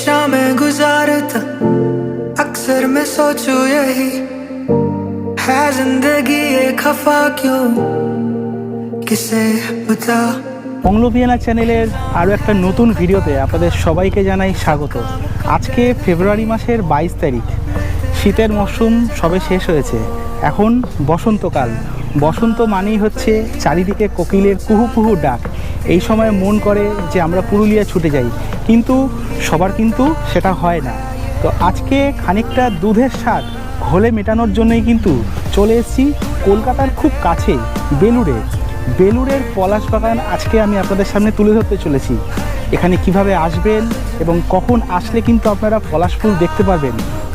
शामें गुजारता अक्सर मैं सोचूं यही है जिंदगी ये खफा क्यों किसे पता। অংলোভিয়ানা চ্যানেলের আরও একটা নতুন ভিডিওতে আপনাদের সবাইকে জানাই স্বাগত। আজকে ফেব্রুয়ারি মাসের 22 তারিখ। শীতের মরশুম সবে শেষ হয়েছে, এখন বসন্তকাল। বসন্ত মানেই হচ্ছে চারিদিকে কোকিলের কুহু কুহু ডাক। এই সময় মন করে যে আমরা পুরুলিয়া ছুটে যাই, কিন্তু সবার কিন্তু সেটা হয় না। তো আজকে খানিকটা দুধের স্বাদ ঘোলে মেটানোর জন্যই কিন্তু চলে এসেছি কলকাতার খুব কাছে বেলুড়ে। বেলুড়ের পলাশ বাগান আজকে আমি আপনাদের সামনে তুলে ধরতে চলেছি। এখানে কিভাবে আসবেন এবং কখন আসলে কিন্তু আপনারা পলাশ ফুল দেখতে পারবেন,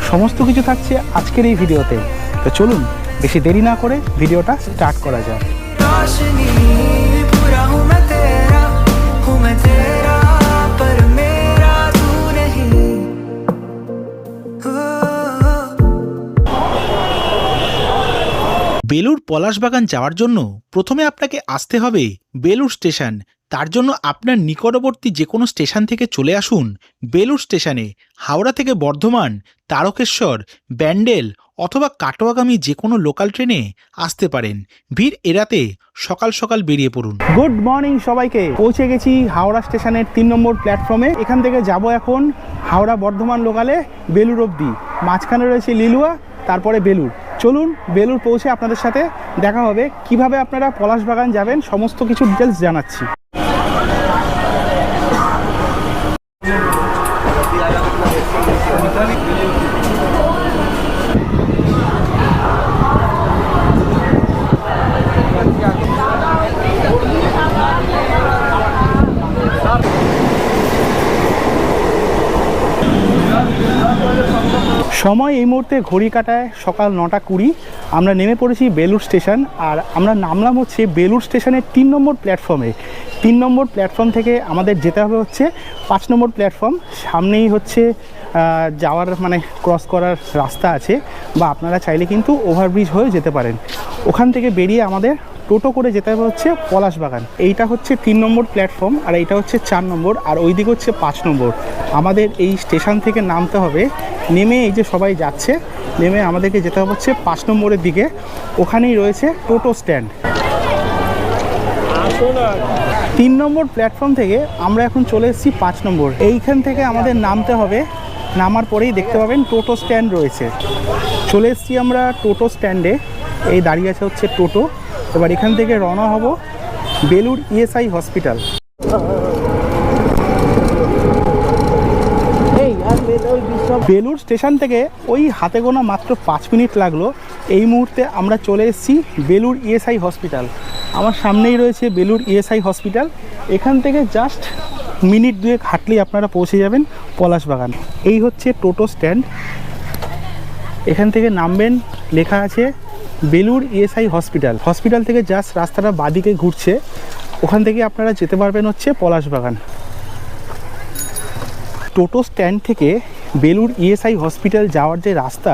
সমস্ত কিছু থাকছে আজকের এই ভিডিওতে। তো চলুন বেশি দেরি না করে ভিডিওটা স্টার্ট করা যাক। বেলুড় পলাশ বাগান যাওয়ার জন্য প্রথমে আপনাকে আসতে হবে বেলুড় স্টেশন। তার জন্য আপনার নিকটবর্তী যে কোনো স্টেশন থেকে চলে আসুন বেলুড় স্টেশনে। হাওড়া থেকে বর্ধমান, তারকেশ্বর, ব্যান্ডেল অথবা কাটোয়াগামী যে কোনো লোকাল ট্রেনে আসতে পারেন। ভিড় এড়াতে সকাল সকাল বেরিয়ে পড়ুন। গুড মর্নিং সবাইকে। পৌঁছে গেছি হাওড়া স্টেশনের 3 নম্বর প্ল্যাটফর্মে। এখান থেকে যাব এখন হাওড়া বর্ধমান লোকালে বেলুড় অবধি। মাঝখানে রয়েছে লিলুয়া, তারপরে বেলুড়। চলুন বেলুড় পৌঁছে আপনাদের সাথে দেখা হবে। কিভাবে আপনারা পলাশ বাগান যাবেন সমস্ত কিছু ডিটেলস জানাচ্ছি। সময় এই মুহূর্তে ঘড়ি কাটায় সকাল 9:20। আমরা নেমে পড়েছি বেলুড় স্টেশন, আর আমরা নামলাম হচ্ছে বেলুড় স্টেশনের 3 নম্বর প্ল্যাটফর্মে। 3 নম্বর প্ল্যাটফর্ম থেকে আমাদের যেতে হবে হচ্ছে 5 নম্বর প্ল্যাটফর্ম। সামনেই হচ্ছে যাওয়ার মানে ক্রস করার রাস্তা আছে, বা আপনারা চাইলে কিন্তু ওভারব্রিজ হয়ে যেতে পারেন। ওখান থেকে বেরিয়ে আমাদের টোটো করে যেতে হবে হচ্ছে পলাশ বাগান। এইটা হচ্ছে 3 নম্বর প্ল্যাটফর্ম, আর এইটা হচ্ছে 4 নম্বর, আর ওই দিকে হচ্ছে 5 নম্বর। আমাদের এই স্টেশন থেকে নামতে হবে। নেমে এই যে সবাই যাচ্ছে, নেমে আমাদেরকে যেতে হবে হচ্ছে 5 নম্বরের দিকে। ওখানেই রয়েছে টোটো স্ট্যান্ড। 3 নম্বর প্ল্যাটফর্ম থেকে আমরা এখন চলে এসেছি 5 নম্বর। এইখান থেকে আমাদের নামতে হবে। নামার পরেই দেখতে পাবেন টোটো স্ট্যান্ড রয়েছে। চলে এসেছি আমরা টোটো স্ট্যান্ডে। এই দাঁড়িয়ে আছে হচ্ছে টোটো। এবার এখান থেকে রওনা হব Belur ESI hospital. Belur station থেকে ওই হাতে গোনা মাত্র 5 মিনিট লাগলো। এই মুহূর্তে আমরা চলে এসেছি বেলুড় ইএসআই হসপিটাল। আমার সামনেই রয়েছে বেলুড় ইএসআই হসপিটাল। এখান থেকে জাস্ট মিনিট 2 হাঁটলেই আপনারা পৌঁছে যাবেন পলাশ বাগান। এই হচ্ছে টোটো স্ট্যান্ড। এখান থেকে নামবেন, লেখা আছে বেলুড় ইএসআই হসপিটাল। হসপিটাল থেকে জাস্ট রাস্তাটা বাদিকে ঘুরছে, ওখান থেকে আপনারা যেতে পারবেন হচ্ছে পলাশ বাগান। টোটো স্ট্যান্ড থেকে বেলুড় ইএসআই হসপিটাল যাওয়ার যে রাস্তা,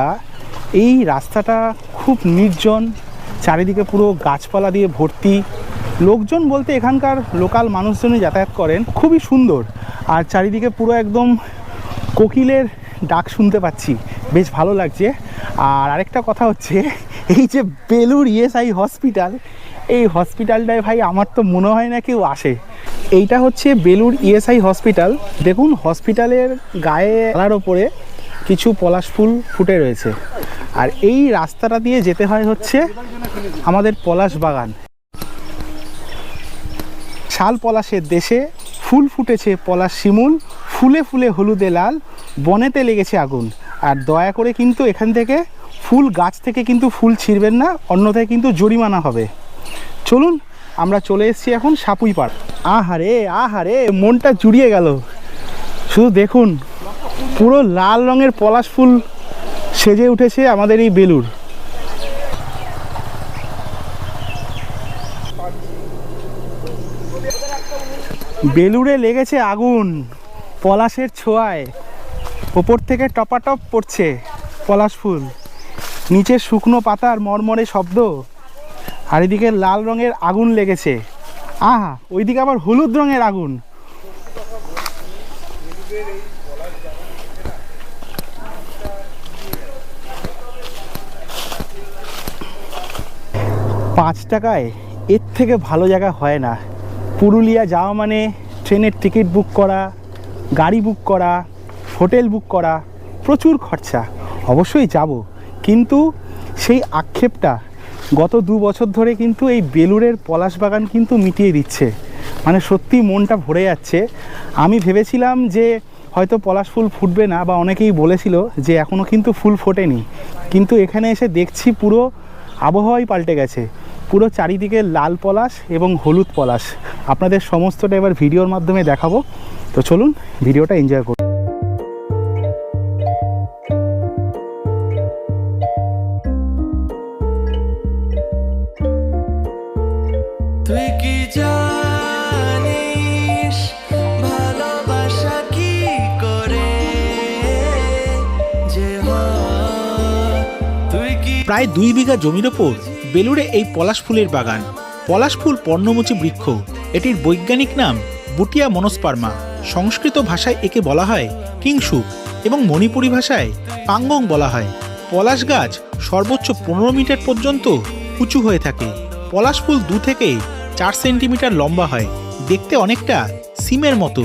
এই রাস্তাটা খুব নির্জন, চারিদিকে পুরো গাছপালা দিয়ে ভর্তি। লোকজন বলতে এখানকার লোকাল মানুষজনই যাতায়াত করেন। খুবই সুন্দর, আর চারিদিকে পুরো একদম কোকিলের ডাক শুনতে পাচ্ছি, বেশ ভালো লাগছে। আর আরেকটা কথা হচ্ছে, এই যে বেলুড় ইএসআই হসপিটাল, এই হসপিটালটায় ভাই আমার তো মনে হয় না কেউ আসে। এইটা হচ্ছে বেলুড় ইএসআই হসপিটাল। দেখুন হসপিটালের গায়ে তালার ওপরে কিছু পলাশ ফুল ফুটে রয়েছে, আর এই রাস্তাটা দিয়ে যেতে হয় হচ্ছে আমাদের পলাশ বাগান। শাল পলাশের দেশে ফুল ফুটেছে পলাশ শিমুল, ফুলে ফুলে হলুদে লাল, বনেতে লেগেছে আগুন। আর দয়া করে কিন্তু এখান থেকে ফুল গাছ থেকে কিন্তু ফুল ছিঁড়বেন না, অন্যথায় কিন্তু জরিমানা হবে। চলুন আমরা চলে এসেছি এখন সাপুই পাড়। আহারে আহারে, মনটা জুড়িয়ে গেল। শুধু দেখুন পুরো লাল রঙের পলাশ ফুল সেজে উঠেছে আমাদের এই বেলুড়। বেলুড়ে লেগেছে আগুন পলাশের ছোঁয়ায়। ওপর থেকে টপাটপ পড়ছে পলাশ ফুল, নিচে শুকনো পাতার মরমরে শব্দ, আর এদিকে লাল রঙের আগুন লেগেছে। আহা, ওইদিকে আবার হলুদ রঙের আগুন। $5 টাকায় এর থেকে ভালো জায়গা হয় না। পুরুলিয়া যাওয়া মানে ট্রেনের টিকিট বুক করা, গাড়ি বুক করা, হোটেল বুক করা, প্রচুর খরচা। অবশ্যই যাব, কিন্তু সেই আক্ষেপটা গত 2 বছর ধরে কিন্তু এই বেলুড়ের পলাশ বাগান কিন্তু মিটিয়ে দিচ্ছে। মানে সত্যি মনটা ভরে যাচ্ছে। আমি ভেবেছিলাম যে হয়তো পলাশ ফুল ফুটবে না, বা অনেকেই বলেছিল যে এখনও কিন্তু ফুল ফোটেনি, কিন্তু এখানে এসে দেখছি পুরো আবহাওয়াই পাল্টে গেছে। পুরো চারিদিকে লাল পলাশ এবং হলুদ পলাশ। আপনাদের সমস্তটা এবার ভিডিওর মাধ্যমে দেখাবো, তো চলুন ভিডিওটা এনজয় করুন। তুই কি জানিস ভালোবাসা কি করে যে হয়? তুই কি প্রায় 2 বিঘা জমির ওপর বেলুড়ে এই পলাশ ফুলের বাগান। পলাশ ফুল পর্ণমোচী বৃক্ষ। এটির বৈজ্ঞানিক নাম বুটিয়া মনোস্পার্মা। সংস্কৃত ভাষায় একে বলা হয় কিংশুক এবং মণিপুরী ভাষায় পাঙ্গং বলা হয়। পলাশ গাছ সর্বোচ্চ 15 মিটার পর্যন্ত উঁচু হয়ে থাকে। পলাশ ফুল 2 থেকে 4 সেন্টিমিটার লম্বা হয়। দেখতে অনেকটা সিমের মতো।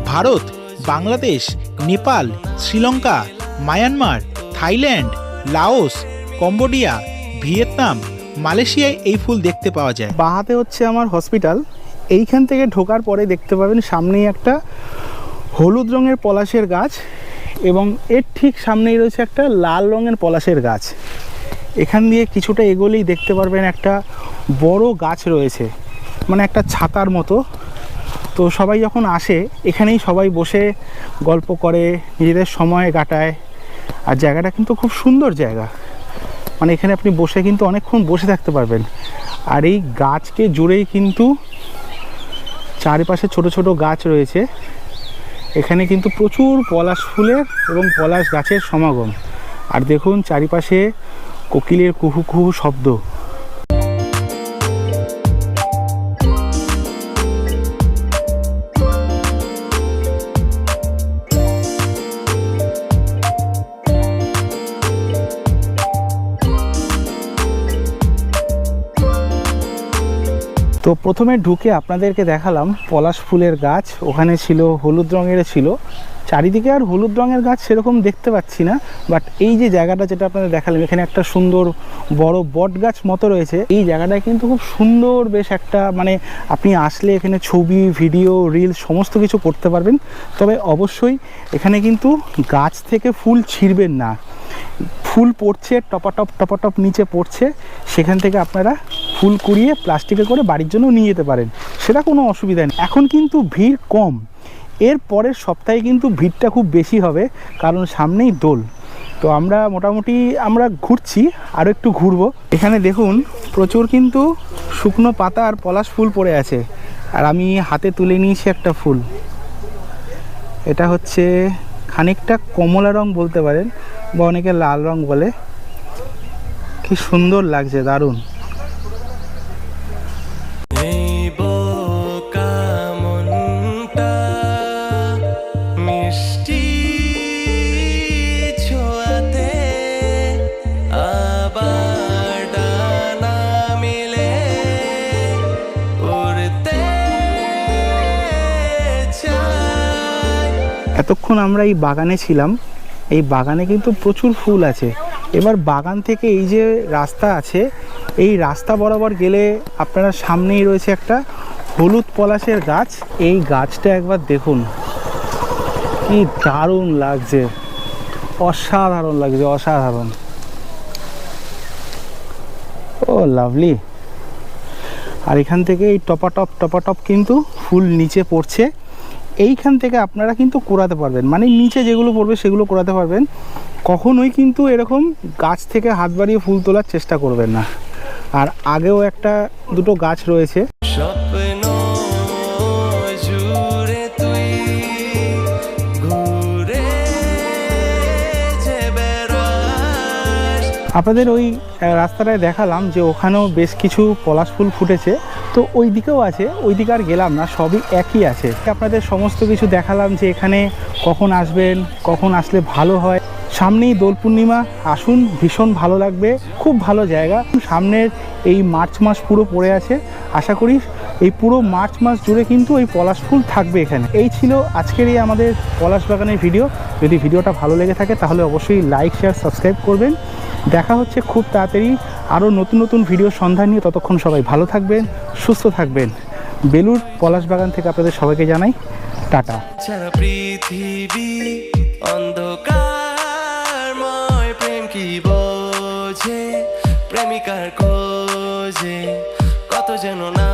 Bharat, Bangladesh, Nepal, Sri Lanka, Myanmar, Thailand, Laos, Cambodia, Vietnam, মালয়েশিয়ায় এই ফুল দেখতে পাওয়া যায়। বাহাতে হচ্ছে আমার হসপিটাল। এইখান থেকে ঢোকার পরে দেখতে পাবেন সামনেই একটা হলুদ রঙের পলাশের গাছ, এবং এর ঠিক সামনেই রয়েছে একটা লাল রঙের পলাশের গাছ। এখান দিয়ে কিছুটা এগোলেই দেখতে পারবেন একটা বড় গাছ রয়েছে, মানে একটা ছাতার মতো। তো সবাই যখন আসে এখানেই সবাই বসে গল্প করে, নিজেদের সময় কাটায়। আর জায়গাটা কিন্তু খুব সুন্দর জায়গা, মানে এখানে আপনি বসে কিন্তু অনেকক্ষণ বসে থাকতে পারবেন। আর এই গাছকে জুড়েই কিন্তু চারিপাশে ছোট ছোট গাছ রয়েছে। এখানে কিন্তু প্রচুর পলাশ ফুলের এবং পলাশ গাছের সমাগম। আর দেখুন চারিপাশে কোকিলের কুহু কুহু শব্দ। তো প্রথমে ঢুকে আপনাদেরকে দেখালাম পলাশ ফুলের গাছ। ওখানে ছিল হলুদ রঙের ছিল, চারিদিকে আর হলুদ রঙের গাছ সেরকম দেখতে পাচ্ছি না। বাট এই যে জায়গাটা যেটা আপনাদের দেখালাম, এখানে একটা সুন্দর বড় বট গাছ মতো রয়েছে। এই জায়গাটা কিন্তু খুব সুন্দর, বেশ একটা, মানে আপনি আসলে এখানে ছবি, ভিডিও, রিলস সমস্ত কিছু করতে পারবেন। তবে অবশ্যই এখানে কিন্তু গাছ থেকে ফুল ছিঁড়বেন না। ফুল পড়ছে, টপাটপ নিচে পড়ছে, সেখান থেকে আপনারা ফুল কুড়িয়ে প্লাস্টিকে করে বাড়ির জন্য নিয়ে যেতে পারেন, সেটা কোনো অসুবিধা নেই। এখন কিন্তু ভিড় কম, এর পরের সপ্তাহে কিন্তু ভিড়টা খুব বেশি হবে, কারণ সামনেই দোল। তো আমরা মোটামুটি ঘুরছি, আরও একটু ঘুরবো। এখানে দেখুন প্রচুর কিন্তু শুকনো পাতা আর পলাশ ফুল পড়ে আছে। আর আমি হাতে তুলে নিয়েছি একটা ফুল। এটা হচ্ছে খানিকটা কমলা রং বলতে পারেন, বা অনেকে লাল রং বলে। কি সুন্দর লাগছে, দারুণ। এতক্ষণ আমরা এই বাগানে ছিলাম। এই বাগানে কিন্তু প্রচুর ফুল আছে। এবার বাগান থেকে এই যে রাস্তা আছে, এই রাস্তা বরাবর গেলে আপনারা সামনেই রয়েছে একটা হলুদ পলাশের গাছ। এই গাছটা একবার দেখুন, কি দারুণ লাগছে, অসাধারণ লাগছে, অসাধারণ। ও লাভলি। আর এখান থেকে এই টপাটপ কিন্তু ফুল নিচে পড়ছে। এইখান থেকে আপনারা কিন্তু কোরাতে পারবেন, মানে নিচে যেগুলো পড়বে সেগুলো কোরাতে পারবেন। কখনোই কিন্তু এরকম গাছ থেকে হাত বাড়িয়ে ফুল তোলার চেষ্টা করবেন না। আর আগেও একটা দুটো গাছ রয়েছে। আপনাদের ওই রাস্তাটায় দেখালাম যে ওখানেও বেশ কিছু পলাশ ফুল ফুটেছে, তো ওই দিকেও আছে, ওই দিকে আর গেলাম না, সবই একই আছে। আপনাদের সমস্ত কিছু দেখালাম যে এখানে কখন আসবেন, কখন আসলে ভালো হয়। সামনেই দোল পূর্ণিমা, আসুন, ভীষণ ভালো লাগবে, খুব ভালো জায়গা। সামনের এই মার্চ মাস পুরো পড়ে আছে, আশা করি এই পুরো মার্চ মাস জুড়ে কিন্তু এই পলাশ ফুল থাকবে এখানে। এই ছিল আজকের এই আমাদের পলাশ বাগানের ভিডিও। যদি ভিডিওটা ভালো লেগে থাকে তাহলে অবশ্যই লাইক, শেয়ার, সাবস্ক্রাইব করবেন। দেখা হচ্ছে খুব তাড়াতাড়ি আরও নতুন নতুন ভিডিওর সন্ধান নিয়ে। ততক্ষণ সবাই ভালো থাকবেন, সুস্থ থাকবেন। বেলুড় পলাশ বাগান থেকে আপনাদের সবাইকে জানাই টাটা। সারা পৃথিবী অন্ধকারময়, প্রেম কি বোঝে প্রেমিকার খোঁজে, কত যেন না